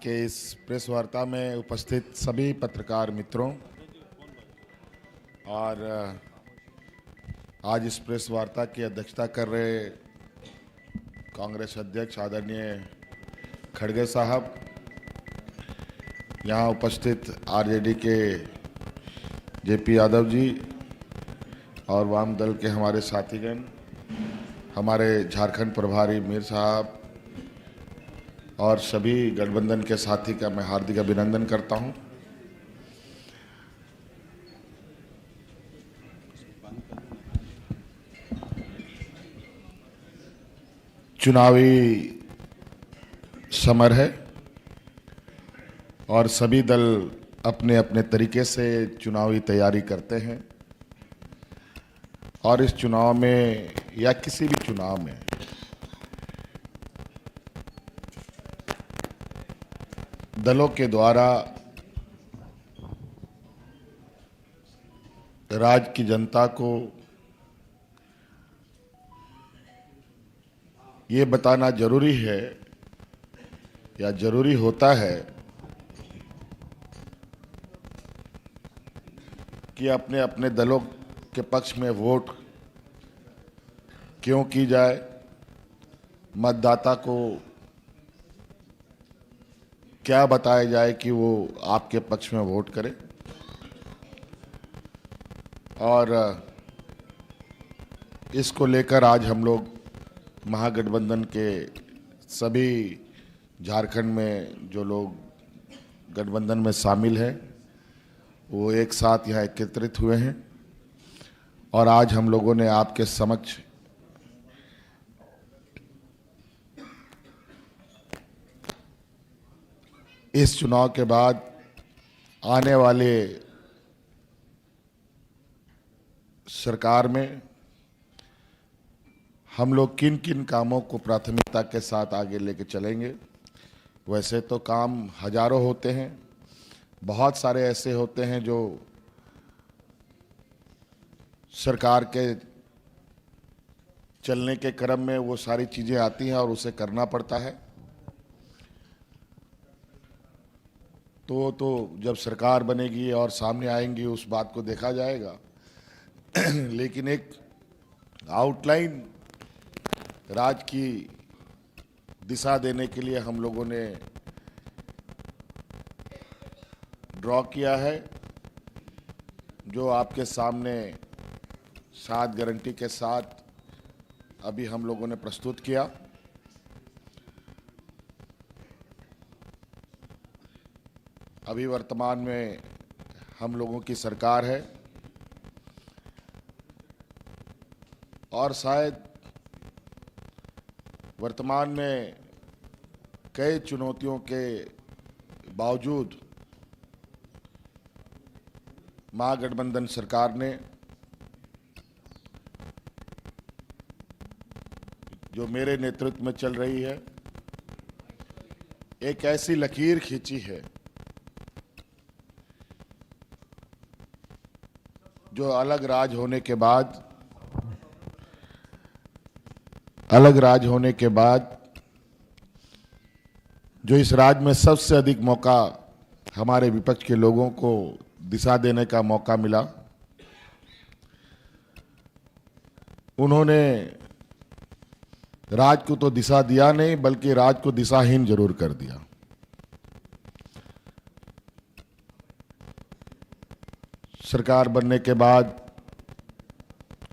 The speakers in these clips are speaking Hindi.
के इस प्रेस वार्ता में उपस्थित सभी पत्रकार मित्रों और आज इस प्रेस वार्ता की अध्यक्षता कर रहे कांग्रेस अध्यक्ष आदरणीय खड़गे साहब, यहाँ उपस्थित आरजेडी के जेपी यादव जी और वाम दल के हमारे साथीगण, हमारे झारखंड प्रभारी मीर साहब और सभी गठबंधन के साथी का मैं हार्दिक अभिनंदन करता हूं। चुनावी समर है और सभी दल अपने अपने तरीके से चुनावी तैयारी करते हैं और इस चुनाव में या किसी भी चुनाव में दलों के द्वारा राज्य की जनता को ये बताना जरूरी है या जरूरी होता है कि अपने अपने दलों के पक्ष में वोट क्यों की जाए, मतदाता को क्या बताया जाए कि वो आपके पक्ष में वोट करे। और इसको लेकर आज हम लोग महागठबंधन के सभी झारखंड में जो लोग गठबंधन में शामिल हैं वो एक साथ यहाँ एकत्रित हुए हैं और आज हम लोगों ने आपके समक्ष इस चुनाव के बाद आने वाले सरकार में हम लोग किन किन कामों को प्राथमिकता के साथ आगे लेके चलेंगे। वैसे तो काम हजारों होते हैं, बहुत सारे ऐसे होते हैं जो सरकार के चलने के क्रम में वो सारी चीज़ें आती हैं और उसे करना पड़ता है। तो जब सरकार बनेगी और सामने आएंगी उस बात को देखा जाएगा लेकिन एक आउटलाइन राज्य की दिशा देने के लिए हम लोगों ने ड्रॉ किया है, जो आपके सामने 7 गारंटी के साथ अभी हम लोगों ने प्रस्तुत किया। अभी वर्तमान में हम लोगों की सरकार है और शायद वर्तमान में कई चुनौतियों के बावजूद महागठबंधन सरकार ने जो मेरे नेतृत्व में चल रही है एक ऐसी लकीर खींची है जो अलग राज होने के बाद जो इस राज्य में सबसे अधिक मौका हमारे विपक्ष के लोगों को दिशा देने का मौका मिला, उन्होंने राज्य को तो दिशा दिया नहीं बल्कि राज्य को दिशाहीन जरूर कर दिया। सरकार बनने के बाद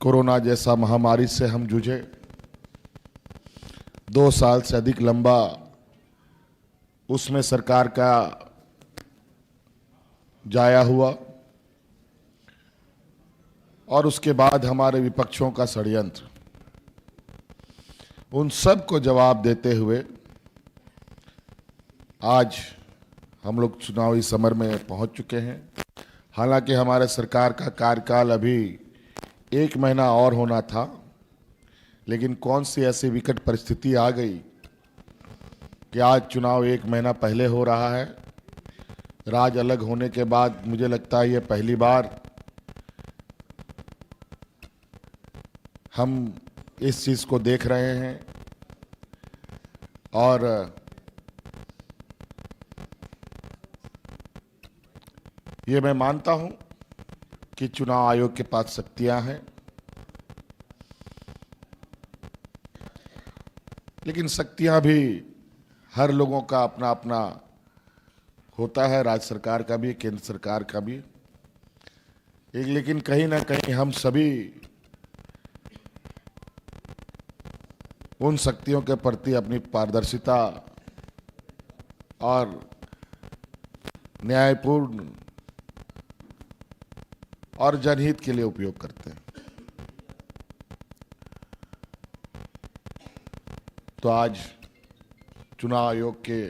कोरोना जैसा महामारी से हम जूझे, 2 साल से अधिक लंबा उसमें सरकार का जाया हुआ और उसके बाद हमारे विपक्षों का षड्यंत्र, उन सब को जवाब देते हुए आज हम लोग चुनावी समर में पहुंच चुके हैं। हालांकि हमारे सरकार का कार्यकाल अभी 1 महीना और होना था, लेकिन कौन सी ऐसी विकट परिस्थिति आ गई कि आज चुनाव 1 महीना पहले हो रहा है। राज्य अलग होने के बाद मुझे लगता है ये पहली बार हम इस चीज़ को देख रहे हैं और ये मैं मानता हूं कि चुनाव आयोग के पास शक्तियां हैं, लेकिन शक्तियां भी हर लोगों का अपना अपना होता है, राज्य सरकार का भी, केंद्र सरकार का भी। लेकिन कहीं ना कहीं हम सभी उन शक्तियों के प्रति अपनी पारदर्शिता और न्यायपूर्ण और जनहित के लिए उपयोग करते हैं। तो आज चुनाव आयोग के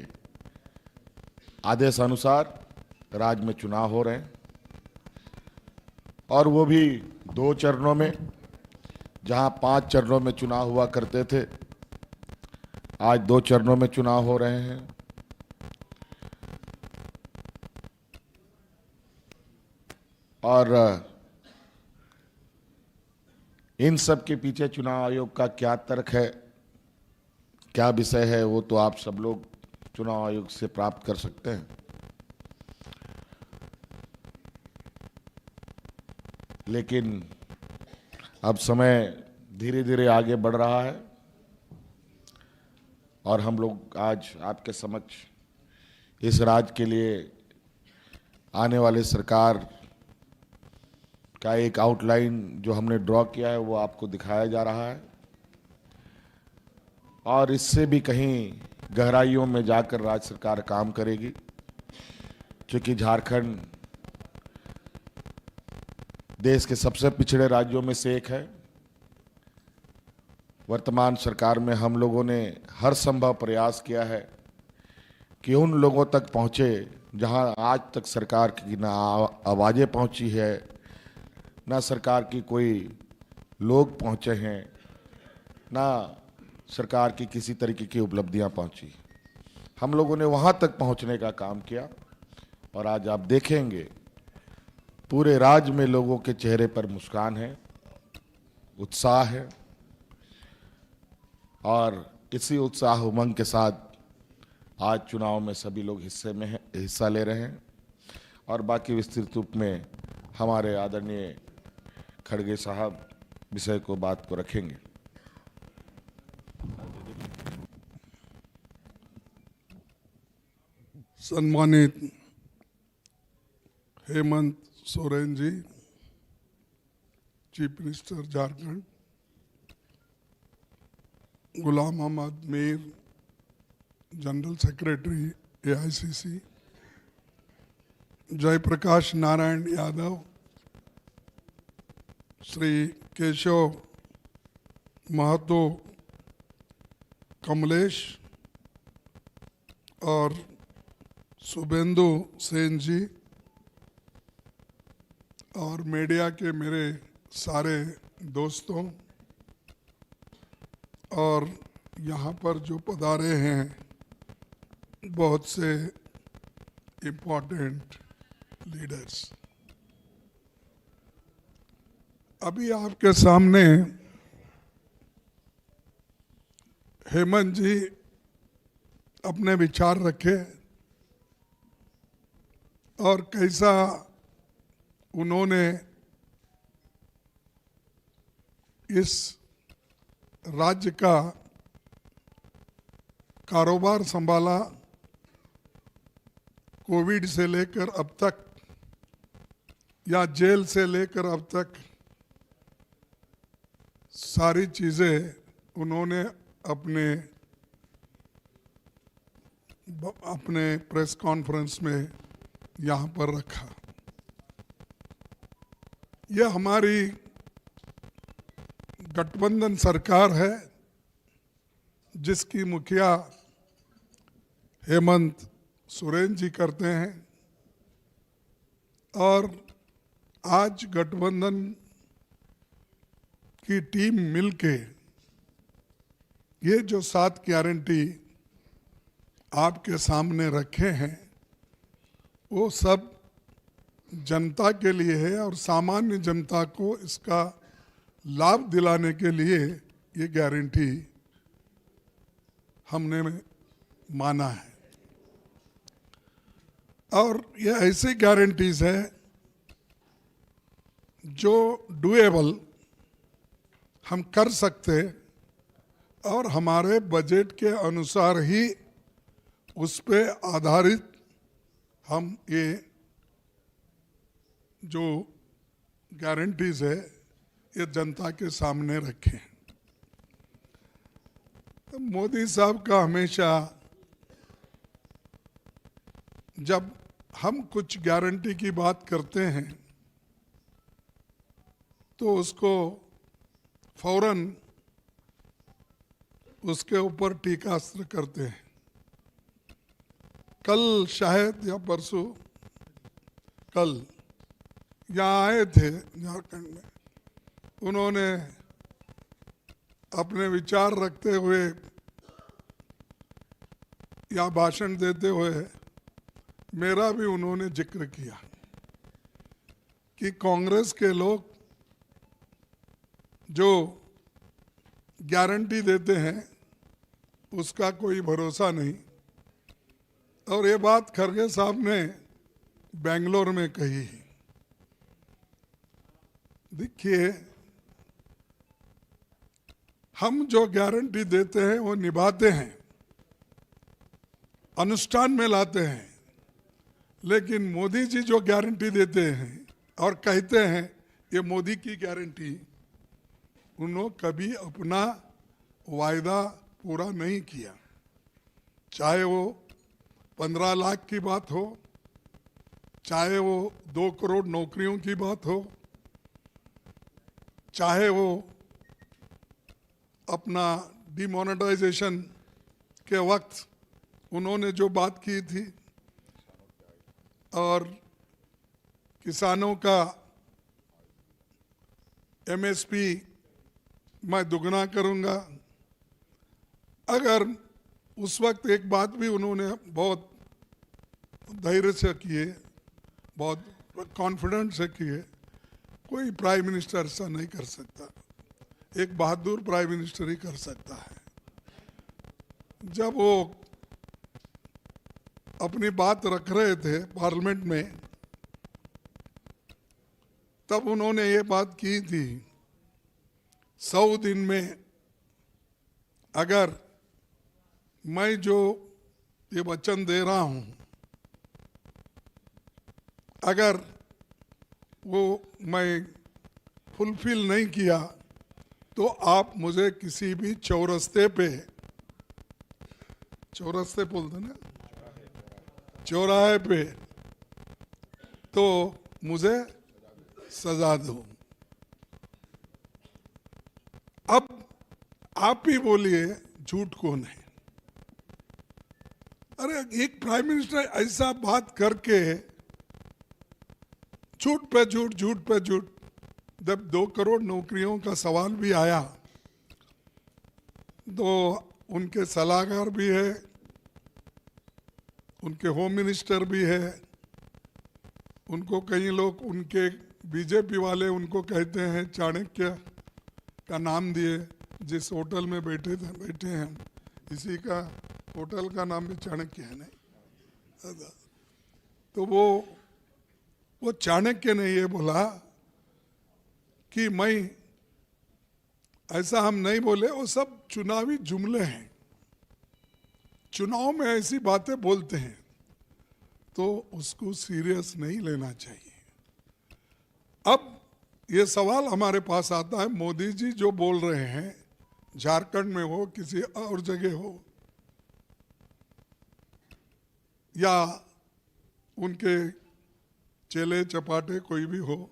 आदेश अनुसार राज्य में चुनाव हो रहे हैं, और वो भी 2 चरणों में। जहां 5 चरणों में चुनाव हुआ करते थे, आज 2 चरणों में चुनाव हो रहे हैं। और इन सब के पीछे चुनाव आयोग का क्या तर्क है, क्या विषय है, वो तो आप सब लोग चुनाव आयोग से प्राप्त कर सकते हैं। लेकिन अब समय धीरे धीरे आगे बढ़ रहा है, और हम लोग आज आपके समक्ष इस राज्य के लिए आने वाले सरकार का एक आउटलाइन जो हमने ड्रॉ किया है वो आपको दिखाया जा रहा है। और इससे भी कहीं गहराइयों में जाकर राज्य सरकार काम करेगी, क्योंकि झारखंड देश के सबसे पिछड़े राज्यों में से एक है। वर्तमान सरकार में हम लोगों ने हर संभव प्रयास किया है कि उन लोगों तक पहुंचे जहां आज तक सरकार की ना आवाज़ें पहुंची है, ना सरकार की कोई लोग पहुंचे हैं, ना सरकार की किसी तरीके की उपलब्धियां पहुंची। हम लोगों ने वहां तक पहुंचने का काम किया, और आज आप देखेंगे पूरे राज्य में लोगों के चेहरे पर मुस्कान है, उत्साह है, और इसी उत्साह उमंग के साथ आज चुनाव में सभी लोग हिस्सा ले रहे हैं। और बाकी विस्तृत रूप में हमारे आदरणीय खड़गे साहब विषय को बात को रखेंगे। सम्मानित Hemant Soren ji, chief minister Jharkhand, Ghulam Ahmad Mir, general secretary AICC, Jayaprakash Narayan Yadav, Shri Keshav Mahto Kamlesh और शुभेंदु सेन जी, और मीडिया के मेरे सारे दोस्तों, और यहाँ पर जो पधारे हैं बहुत से इम्पोर्टेंट लीडर्स। अभी आपके सामने हेमंत जी अपने विचार रखे, और कैसा उन्होंने इस राज्य का कारोबार संभाला, कोविड से लेकर अब तक, या जेल से लेकर अब तक सारी चीज़ें उन्होंने अपने प्रेस कॉन्फ्रेंस में यहाँ पर रखा। यह हमारी गठबंधन सरकार है जिसकी मुखिया हेमंत सोरेन जी करते हैं, और आज गठबंधन की टीम मिलके ये जो 7 गारंटी आपके सामने रखे हैं वो सब जनता के लिए है, और सामान्य जनता को इसका लाभ दिलाने के लिए ये गारंटी हमने माना है। और ये ऐसी गारंटीज है जो डुएबल हम कर सकते और हमारे बजट के अनुसार ही उस पे आधारित हम ये जो गारंटीज है ये जनता के सामने रखें। तो मोदी साहब का हमेशा जब हम कुछ गारंटी की बात करते हैं तो उसको फौरन उसके ऊपर टीकास्त्र करते हैं। कल शायद या परसों कल यहाँ आए थे झारखंड में, उन्होंने अपने विचार रखते हुए या भाषण देते हुए मेरा भी उन्होंने जिक्र किया कि कांग्रेस के लोग जो गारंटी देते हैं उसका कोई भरोसा नहीं। और ये बात खरगे साहब ने बेंगलोर में कही। देखिए, हम जो गारंटी देते हैं वो निभाते हैं, अनुष्ठान में लाते हैं। लेकिन मोदी जी जो गारंटी देते हैं और कहते हैं ये मोदी की गारंटी, उन्होंने कभी अपना वायदा पूरा नहीं किया। चाहे वो 15 लाख की बात हो, चाहे वो 2 करोड़ नौकरियों की बात हो, चाहे वो अपना डिमोनेटाइजेशन के वक्त उन्होंने जो बात की थी और किसानों का एमएसपी मैं दुगना करूंगा। अगर उस वक्त एक बात भी उन्होंने बहुत धैर्य से किए, बहुत कॉन्फिडेंस से किए, कोई प्राइम मिनिस्टर ऐसा नहीं कर सकता। एक बहादुर प्राइम मिनिस्टर ही कर सकता है। जब वो अपनी बात रख रहे थे पार्लियामेंट में, तब उन्होंने ये बात की थी 100 दिन में अगर मैं जो ये वचन दे रहा हूं, अगर वो मैं फुलफिल नहीं किया तो आप मुझे किसी भी चौरस्ते पे, चौरस्ते बोलते ना, चौराहे पे, तो मुझे सजा दो। अब आप ही बोलिए झूठ कौन है? अरे एक प्राइम मिनिस्टर ऐसा बात करके झूठ पे झूठ, झूठ पे झूठ। जब 2 करोड़ नौकरियों का सवाल भी आया तो उनके सलाहकार भी है, उनके होम मिनिस्टर भी है, उनको कई लोग, उनके बीजेपी वाले उनको कहते हैं चाणक्य का नाम दिए, जिस होटल में बैठे हैं हम, इसी का होटल का नाम भी चाणक्य है नहीं। तो वो चाणक्य ने ये बोला कि मैं, ऐसा हम नहीं बोले, वो सब चुनावी जुमले हैं। चुनाव में ऐसी बातें बोलते हैं तो उसको सीरियस नहीं लेना चाहिए। अब ये सवाल हमारे पास आता है, मोदी जी जो बोल रहे हैं, झारखंड में हो, किसी और जगह हो, या उनके चेले चपाटे कोई भी हो,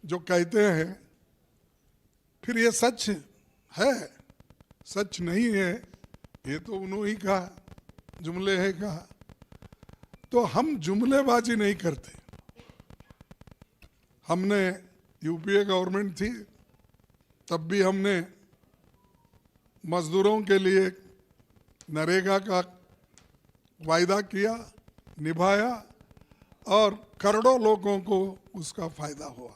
जो कहते हैं, फिर ये सच है, सच नहीं है, ये तो उन्होंने ही कहा, जुमले है कहा। तो हम जुमलेबाजी नहीं करते। हमने यूपीए गवर्नमेंट थी, तब भी हमने मजदूरों के लिए नरेगा का वायदा किया, निभाया, और करोड़ों लोगों को उसका फायदा हुआ।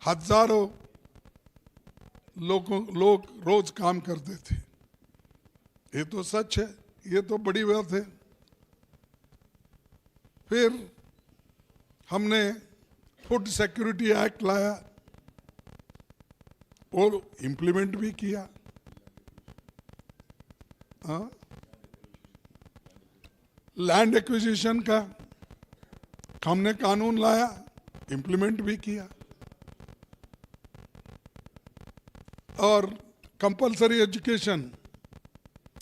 हजारों लोग रोज काम करते थे। ये तो सच है, ये तो बड़ी बात है। फिर हमने फूड सिक्योरिटी एक्ट लाया और इम्प्लीमेंट भी किया। लैंड एक्विजिशन का हमने कानून लाया, इम्प्लीमेंट भी किया। और कंपलसरी एजुकेशन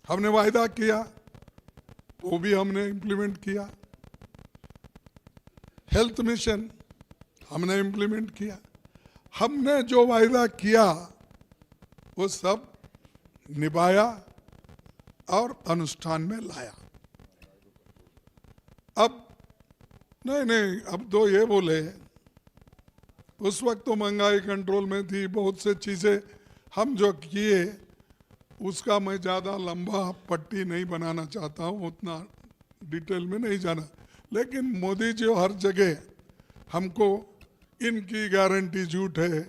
हमने वायदा किया, वो भी हमने इम्प्लीमेंट किया। हेल्थ मिशन हमने इम्प्लीमेंट किया। हमने जो वायदा किया वो सब निभाया और अनुष्ठान में लाया। अब नहीं, अब तो ये बोले, उस वक्त तो महंगाई कंट्रोल में थी, बहुत से चीजें हम जो किए उसका मैं ज़्यादा लंबा पट्टी नहीं बनाना चाहता हूँ, उतना डिटेल में नहीं जाना। लेकिन मोदी जी हर जगह हमको इनकी गारंटी झूठ है,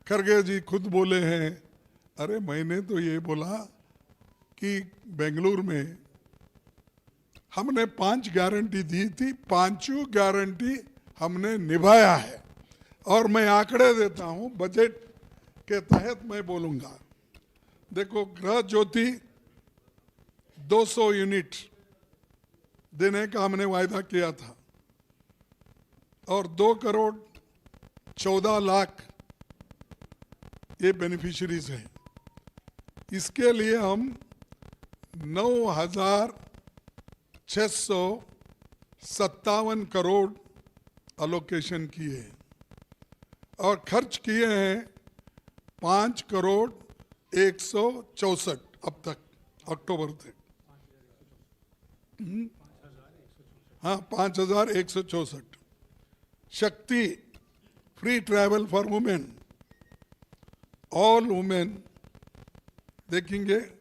खरगे जी खुद बोले हैं। अरे मैंने तो ये बोला कि बेंगलुरु में हमने 5 गारंटी दी थी, 5 गारंटी हमने निभाया है। और मैं आंकड़े देता हूँ, बजट के तहत मैं बोलूँगा। देखो, गृह ज्योति 200 यूनिट देने का हमने वायदा किया था और 2 करोड़ 14 लाख ये बेनिफिशरीज हैं। इसके लिए हम 9,657 करोड़ अलोकेशन किए हैं और खर्च किए हैं 5 करोड़ 164 अब तक, अक्टूबर तक। हाँ, 5,164। शक्ति free travel for women, all women देखेंगे,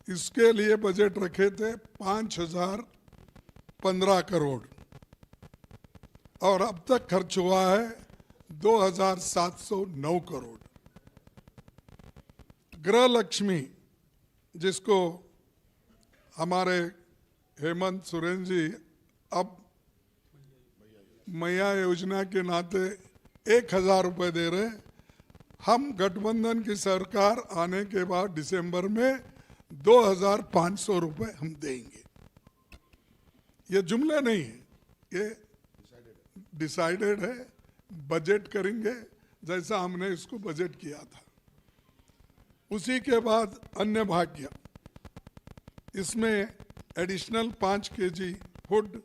इसके लिए बजट रखे थे 5,015 करोड़ और अब तक खर्च हुआ है 2,709 करोड़। गृह लक्ष्मी, जिसको हमारे हेमंत सोरेन जी अब मैया योजना के नाते 1,000 रुपये दे रहे। हम गठबंधन की सरकार आने के बाद दिसंबर में 2,500 रुपये हम देंगे। ये जुमले नहीं है, ये डिसाइडेड है। बजट करेंगे जैसा हमने इसको बजट किया था। उसी के बाद अन्य भाग्य, इसमें एडिशनल 5 केजी फूड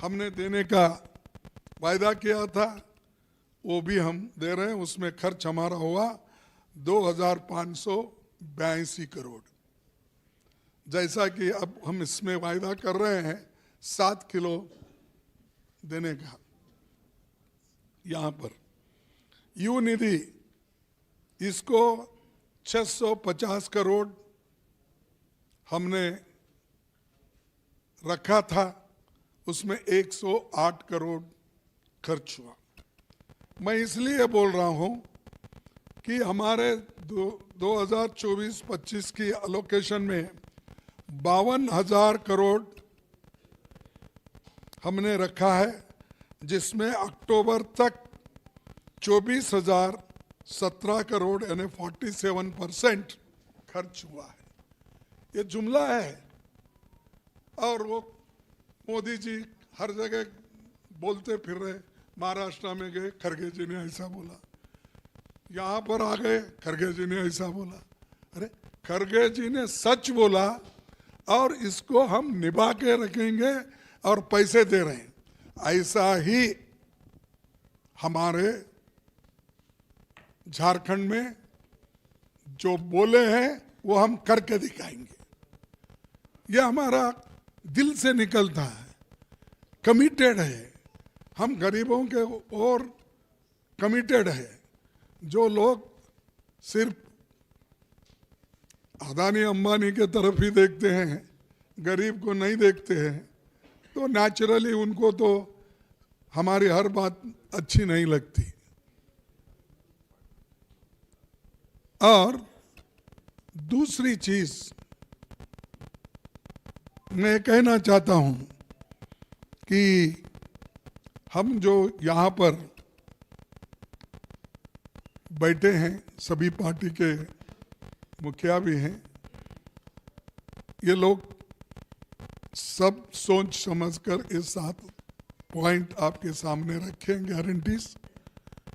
हमने देने का वायदा किया था, वो भी हम दे रहे हैं। उसमें खर्च हमारा हुआ 2,582 करोड़। जैसा कि अब हम इसमें वायदा कर रहे हैं 7 किलो देने का। यहाँ पर यू निधि, इसको 650 करोड़ हमने रखा था, उसमें 108 करोड़ खर्च हुआ। मैं इसलिए बोल रहा हूं कि हमारे 2024-25 की एलोकेशन में 52,000 करोड़ हमने रखा है, जिसमें अक्टूबर तक 24,017 करोड़ यानी 47% खर्च हुआ है। ये जुमला है और वो मोदी जी हर जगह बोलते फिर रहे। महाराष्ट्र में गए, खरगे जी ने ऐसा बोला, यहाँ पर आ गए, खरगे जी ने ऐसा बोला। अरे खरगे जी ने सच बोला और इसको हम निभा के रखेंगे और पैसे दे रहे हैं। ऐसा ही हमारे झारखंड में जो बोले हैं वो हम करके दिखाएंगे। ये हमारा दिल से निकलता है, कमिटेड है। हम गरीबों के और कमिटेड है। जो लोग सिर्फ अदानी अंबानी के तरफ ही देखते हैं, गरीब को नहीं देखते हैं, तो नेचुरली उनको तो हमारी हर बात अच्छी नहीं लगती। और दूसरी चीज मैं कहना चाहता हूं कि हम जो यहाँ पर बैठे हैं, सभी पार्टी के मुखिया भी हैं, ये लोग सब सोच समझकर ये 7 पॉइंट आपके सामने रखे गारंटीज।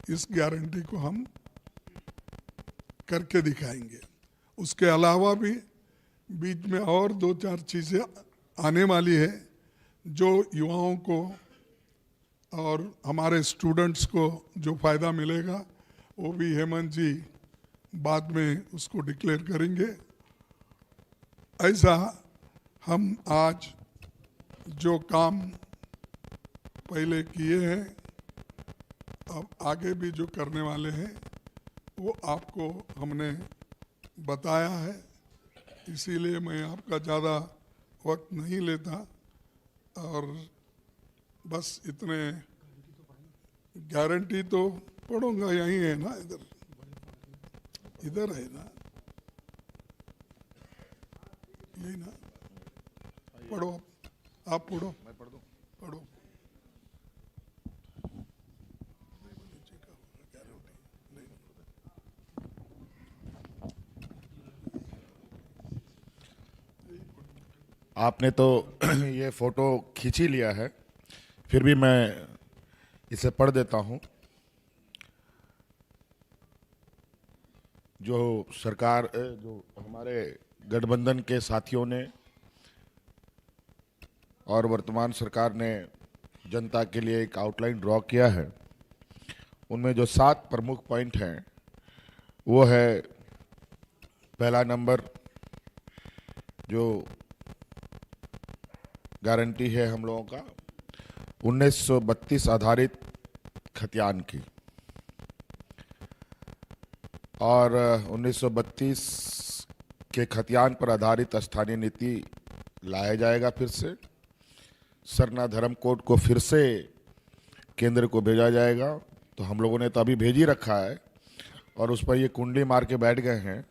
इस गारंटी को हम करके दिखाएंगे। उसके अलावा भी बीच में और 2-4 चीज़ें आने वाली है जो युवाओं को और हमारे स्टूडेंट्स को जो फ़ायदा मिलेगा वो भी हेमंत जी बाद में उसको डिक्लेयर करेंगे। ऐसा हम आज जो काम पहले किए हैं, अब आगे भी जो करने वाले हैं वो आपको हमने बताया है, इसीलिए मैं आपका ज़्यादा वक्त नहीं लेता और बस इतने गारंटी तो पढ़ूंगा, यहीं है ना, इधर है ना, यही ना, पढ़ो आप पढ़ो, मैं पढ़ दूं? पढ़ो। आपने तो ये फोटो खींच ही लिया है, फिर भी मैं इसे पढ़ देता हूं। जो सरकार, जो हमारे गठबंधन के साथियों ने और वर्तमान सरकार ने जनता के लिए एक आउटलाइन ड्रॉ किया है, उनमें जो 7 प्रमुख पॉइंट हैं वो है, पहला नंबर जो गारंटी है हम लोगों का 1932 आधारित खतियान की, और 1932 के खतियान पर आधारित स्थानीय नीति लाया जाएगा। फिर से सरना धर्म कोड को फिर से केंद्र को भेजा जाएगा। तो हम लोगों ने तो अभी भेज ही रखा है और उस पर ये कुंडली मार के बैठ गए हैं,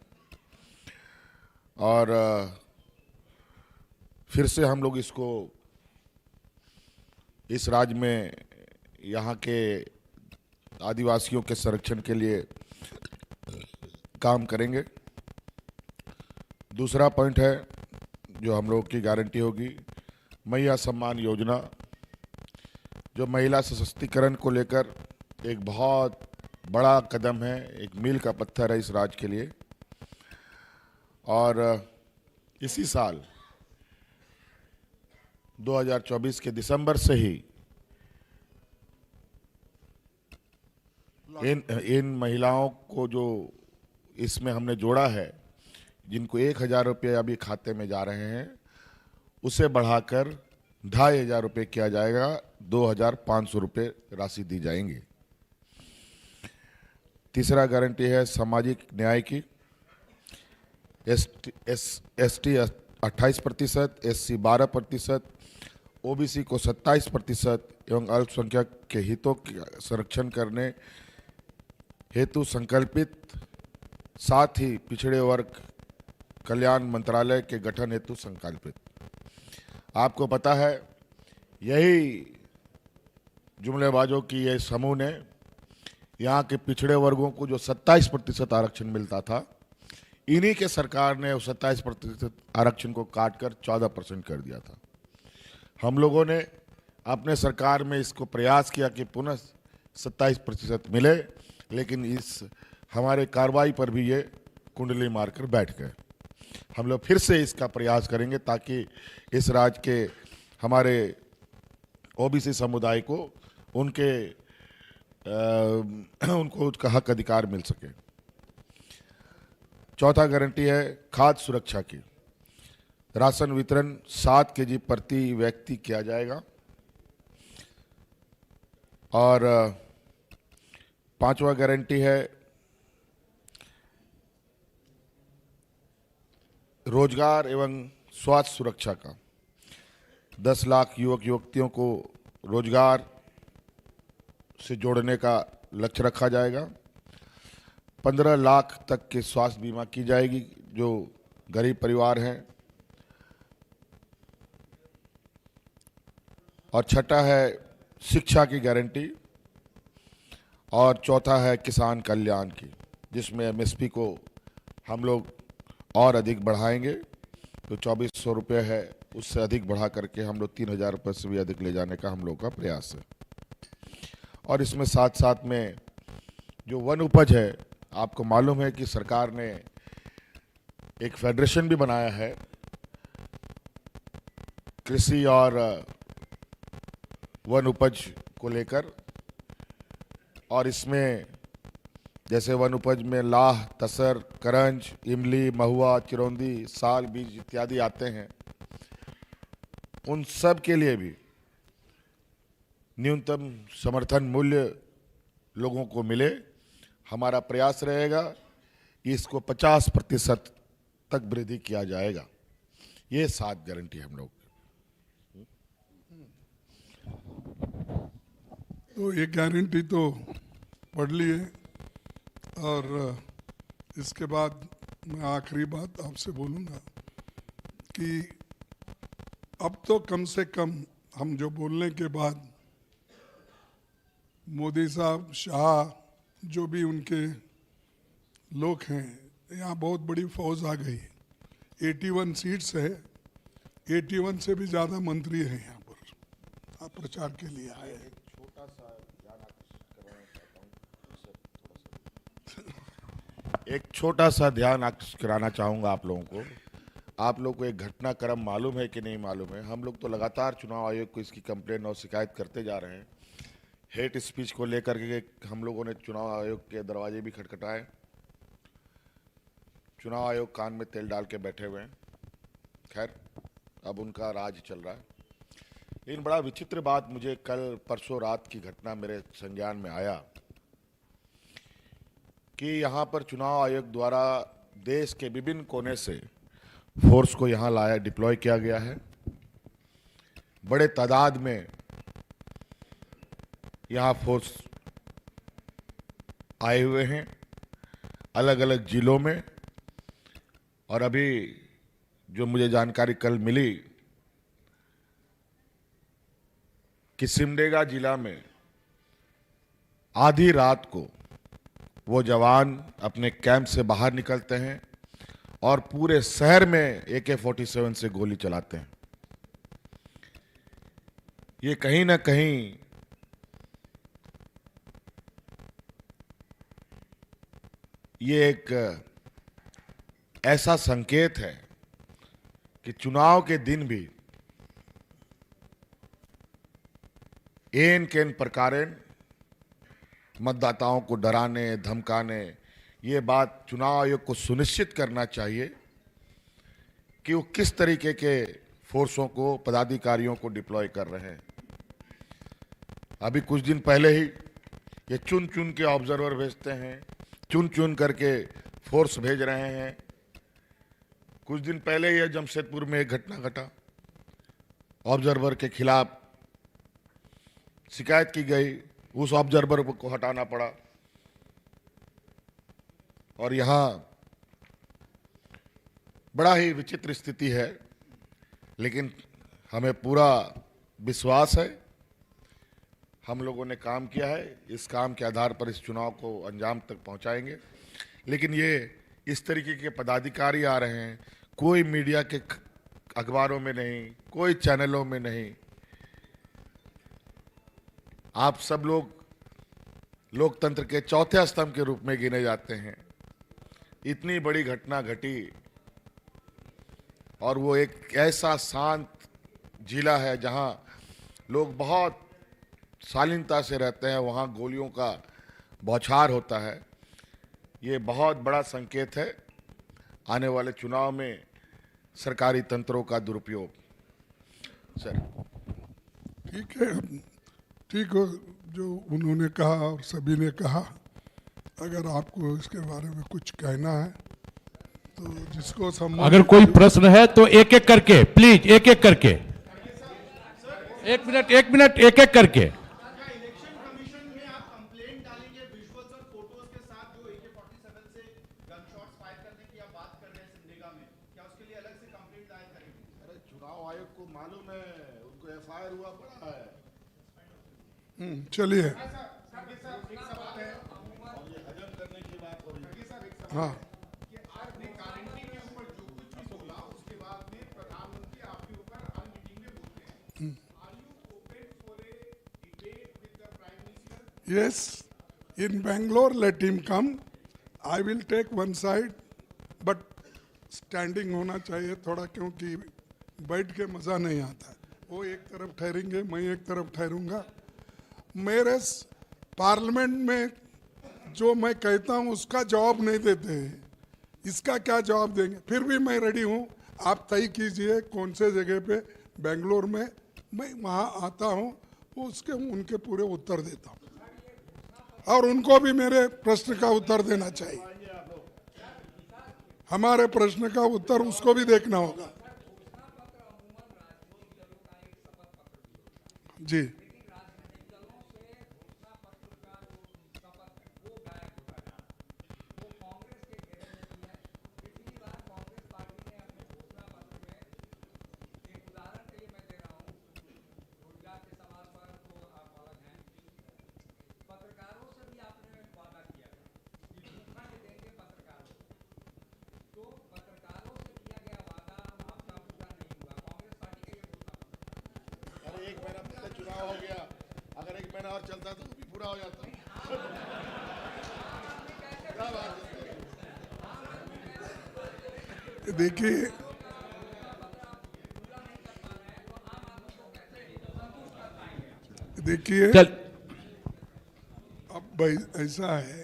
और फिर से हम लोग इसको इस राज्य में यहाँ के आदिवासियों के संरक्षण के लिए काम करेंगे। दूसरा पॉइंट है जो हम लोगों की गारंटी होगी, मैया सम्मान योजना, जो महिला सशक्तिकरण को लेकर एक बहुत बड़ा कदम है, एक मील का पत्थर है इस राज्य के लिए। और इसी साल 2024 के दिसंबर से ही इन महिलाओं को जो इसमें हमने जोड़ा है, जिनको 1,000 रुपये अभी खाते में जा रहे हैं, उसे बढ़ाकर 2,500 रुपये किया जाएगा, 2,500 रुपये राशि दी जाएंगी। तीसरा गारंटी है सामाजिक न्याय की, एसटी 28%, एससी 12%, ओबीसी को 27% एवं अल्पसंख्यक के हितों का संरक्षण करने हेतु संकल्पित, साथ ही पिछड़े वर्ग कल्याण मंत्रालय के गठन हेतु संकल्पित। आपको पता है, यही जुमलेबाजों की ये समूह ने यहाँ के पिछड़े वर्गों को जो 27% आरक्षण मिलता था, इन्हीं के सरकार ने उस 27% आरक्षण को काटकर 14% कर दिया था। हम लोगों ने अपने सरकार में इसको प्रयास किया कि पुनः 27% मिले, लेकिन इस हमारे कार्रवाई पर भी ये कुंडली मारकर बैठ गए। हम लोग फिर से इसका प्रयास करेंगे ताकि इस राज्य के हमारे ओबीसी समुदाय को उनको उसका हक अधिकार मिल सके। चौथा गारंटी है खाद्य सुरक्षा की, राशन वितरण 7 केजी प्रति व्यक्ति किया जाएगा। और पांचवा गारंटी है रोजगार एवं स्वास्थ्य सुरक्षा का, 10 लाख युवक युवतियों को रोजगार से जोड़ने का लक्ष्य रखा जाएगा। 15 लाख तक के स्वास्थ्य बीमा की जाएगी जो गरीब परिवार हैं। और छठा है शिक्षा की गारंटी, और चौथा है किसान कल्याण की। जिसमें एमएसपी को हम लोग और अधिक बढ़ाएंगे। तो 2400 रुपये है, उससे अधिक बढ़ा करके हम लोग 3000 रुपये से भी अधिक ले जाने का हम लोग का प्रयास है। और इसमें साथ साथ में जो वन उपज है, आपको मालूम है कि सरकार ने एक फेडरेशन भी बनाया है कृषि और वन उपज को लेकर। और इसमें जैसे वन उपज में लाह, तसर, करंज, इमली, महुआ, चिरौंदी, साल, बीज इत्यादि आते हैं, उन सब के लिए भी न्यूनतम समर्थन मूल्य लोगों को मिले। हमारा प्रयास रहेगा कि इसको 50% तक वृद्धि किया जाएगा। ये 7 गारंटी हम लोग। तो ये गारंटी तो पढ़ लिए, और इसके बाद मैं आखिरी बात आपसे बोलूँगा कि अब तो कम से कम हम जो बोलने के बाद मोदी साहब, शाह, जो भी उनके लोग हैं, यहाँ बहुत बड़ी फौज आ गई। 81 सीट्स है, 81 से भी ज़्यादा मंत्री हैं यहाँ पर। आप प्रचार के लिए आए हैं। एक छोटा सा ध्यान आकर्षित कराना चाहूँगा आप लोगों को। आप लोग को एक घटनाक्रम मालूम है कि नहीं मालूम है? हम लोग तो लगातार चुनाव आयोग को इसकी कंप्लेन और शिकायत करते जा रहे हैं। हेट स्पीच को लेकर के हम लोगों ने चुनाव आयोग के दरवाजे भी खटखटाए। चुनाव आयोग कान में तेल डाल के बैठे हुए हैं। खैर, अब उनका राज चल रहा है। लेकिन बड़ा विचित्र बात मुझे कल परसों रात की घटना मेरे संज्ञान में आया कि यहाँ पर चुनाव आयोग द्वारा देश के विभिन्न कोने से फोर्स को यहाँ लाया, डिप्लॉय किया गया है। बड़े तादाद में यहाँ फोर्स आए हुए हैं अलग अलग जिलों में। और अभी जो मुझे जानकारी कल मिली कि सिमडेगा जिला में आधी रात को वो जवान अपने कैंप से बाहर निकलते हैं और पूरे शहर में AK-47 से गोली चलाते हैं। ये कहीं ना कहीं ये एक ऐसा संकेत है कि चुनाव के दिन भी एन केन प्रकारेण मतदाताओं को डराने, धमकाने, ये बात चुनाव आयोग को सुनिश्चित करना चाहिए कि वो किस तरीके के फोर्सों को, पदाधिकारियों को डिप्लॉय कर रहे हैं। अभी कुछ दिन पहले ही ये चुन चुन के ऑब्जर्वर भेजते हैं, चुन चुन करके फोर्स भेज रहे हैं। कुछ दिन पहले ही जमशेदपुर में एक घटना घटा, ऑब्जर्वर के खिलाफ शिकायत की गई, उस ऑब्जर्वर को हटाना पड़ा। और यहाँ बड़ा ही विचित्र स्थिति है, लेकिन हमें पूरा विश्वास है हम लोगों ने काम किया है। इस काम के आधार पर इस चुनाव को अंजाम तक पहुंचाएंगे। लेकिन ये इस तरीके के पदाधिकारी आ रहे हैं, कोई मीडिया के अखबारों में नहीं, कोई चैनलों में नहीं। आप सब लोग लोकतंत्र के चौथे स्तंभ के रूप में गिने जाते हैं। इतनी बड़ी घटना घटी और वो एक ऐसा शांत जिला है जहां लोग बहुत शालीनता से रहते हैं, वहां गोलियों का बौछार होता है। ये बहुत बड़ा संकेत है आने वाले चुनाव में सरकारी तंत्रों का दुरुपयोग। सर ठीक है, ठीक हो जो उन्होंने कहा और सभी ने कहा। अगर आपको इसके बारे में कुछ कहना है तो जिसको संबंधित, अगर कोई प्रश्न है तो एक एक करके प्लीज, एक एक करके, एक मिनट एक एक करके। इलेक्शन कमीशन में आप कंप्लेंट डालेंगे विजुअल्स और फोटोज के साथ जो AK-47 से गन शॉट्स फायर करने की आप बात कर रहे हैं सिमडेगा में, क्या उसके लिए अलग से कंप्लेंट दायर करेंगे? अरे चुनाव आयोग को मालूम है, उनको FIR हुआ पड़ा है। चलिए। और ये हजम करने की बात हो रही है। हाँ Yes, in Bangalore, let him come. I will take one side, but standing होना चाहिए थोड़ा, क्योंकि बैठ के मज़ा नहीं आता। वो एक तरफ ठहरेंगे, मैं एक तरफ ठहरूंगा। मेरे पार्लियामेंट में जो मैं कहता हूँ उसका जवाब नहीं देते हैं, इसका क्या जवाब देंगे? फिर भी मैं रेडी हूँ, आप तय कीजिए कौन से जगह पे बेंगलोर में, मैं वहाँ आता हूँ, उसके उनके पूरे उत्तर देता हूँ, और उनको भी मेरे प्रश्न का उत्तर देना चाहिए। हमारे प्रश्न का उत्तर उसको भी देखना होगा। जी अरे 1 महीना पहले चुनाव हो गया, अगर 1 महीना और चलता तो भी पूरा हो जाता। क्या बात है? देखिए चल अब भाई ऐसा है,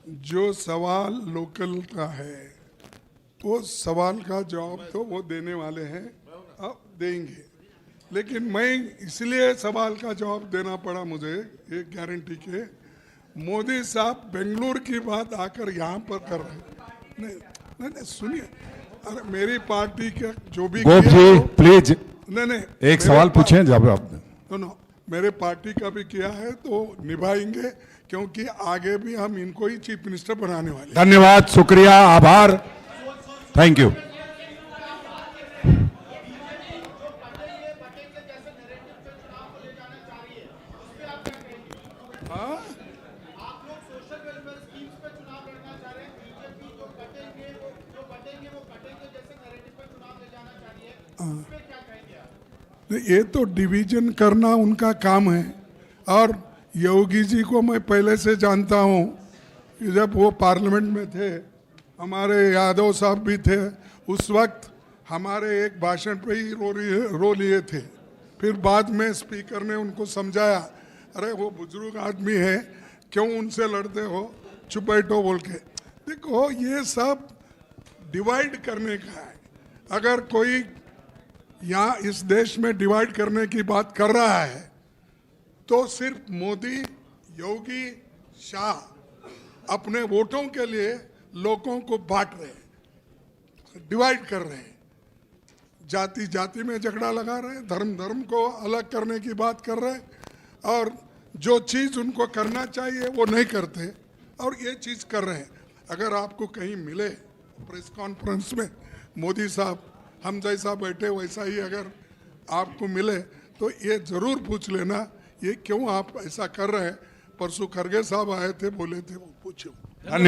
जो सवाल लोकल का है वो सवाल का जवाब तो वो देने वाले हैं, अब देंगे। लेकिन मैं इसलिए सवाल का जवाब देना पड़ा मुझे एक गारंटी के, मोदी साहब बेंगलुरु की बात आकर यहाँ पर कर रहे हैं। नहीं नहीं, नहीं सुनिए, अरे मेरी पार्टी का जो भी गोप किया जी तो- प्लीज नहीं एक मेरे सवाल पा- पूछें जब आप नो, मेरे पार्टी का भी किया है तो निभाएंगे, क्योंकि आगे भी हम इनको ही चीफ मिनिस्टर बनाने वाले हैं। धन्यवाद, शुक्रिया, आभार, थैंक यू। आप लोग सोशल वेलफेयर स्कीम्स पे चुनाव लड़ना चाह रहे हैं, बीजेपी जो कटेंगे वो कटेंगे जैसे नैरेटिव पे चुनाव ले जाना चाह रही है, उस पे क्या कहेंगे आप? ये तो डिवीजन करना उनका काम है, और योगी जी को मैं पहले से जानता हूँ, जब वो पार्लियामेंट में थे, हमारे यादव साहब भी थे, उस वक्त हमारे एक भाषण पे ही रो लिए थे। फिर बाद में स्पीकर ने उनको समझाया, अरे वो बुजुर्ग आदमी है, क्यों उनसे लड़ते हो, चुप बैठो बोल के। देखो ये सब डिवाइड करने का है। अगर कोई यहाँ इस देश में डिवाइड करने की बात कर रहा है तो सिर्फ मोदी, योगी, शाह अपने वोटों के लिए लोगों को बांट रहे हैं, डिवाइड कर रहे हैं, जाति जाति में झगड़ा लगा रहे हैं, धर्म धर्म को अलग करने की बात कर रहे हैं, और जो चीज़ उनको करना चाहिए वो नहीं करते, और ये चीज़ कर रहे हैं। अगर आपको कहीं मिले प्रेस कॉन्फ्रेंस में मोदी साहब हम जैसा बैठे वैसा ही अगर आपको मिले तो ये ज़रूर पूछ लेना, ये क्यों आप ऐसा कर रहे हैं। परसों खरगे साहब आए थे, बोले थे, वो पूछो। धन्यवाद।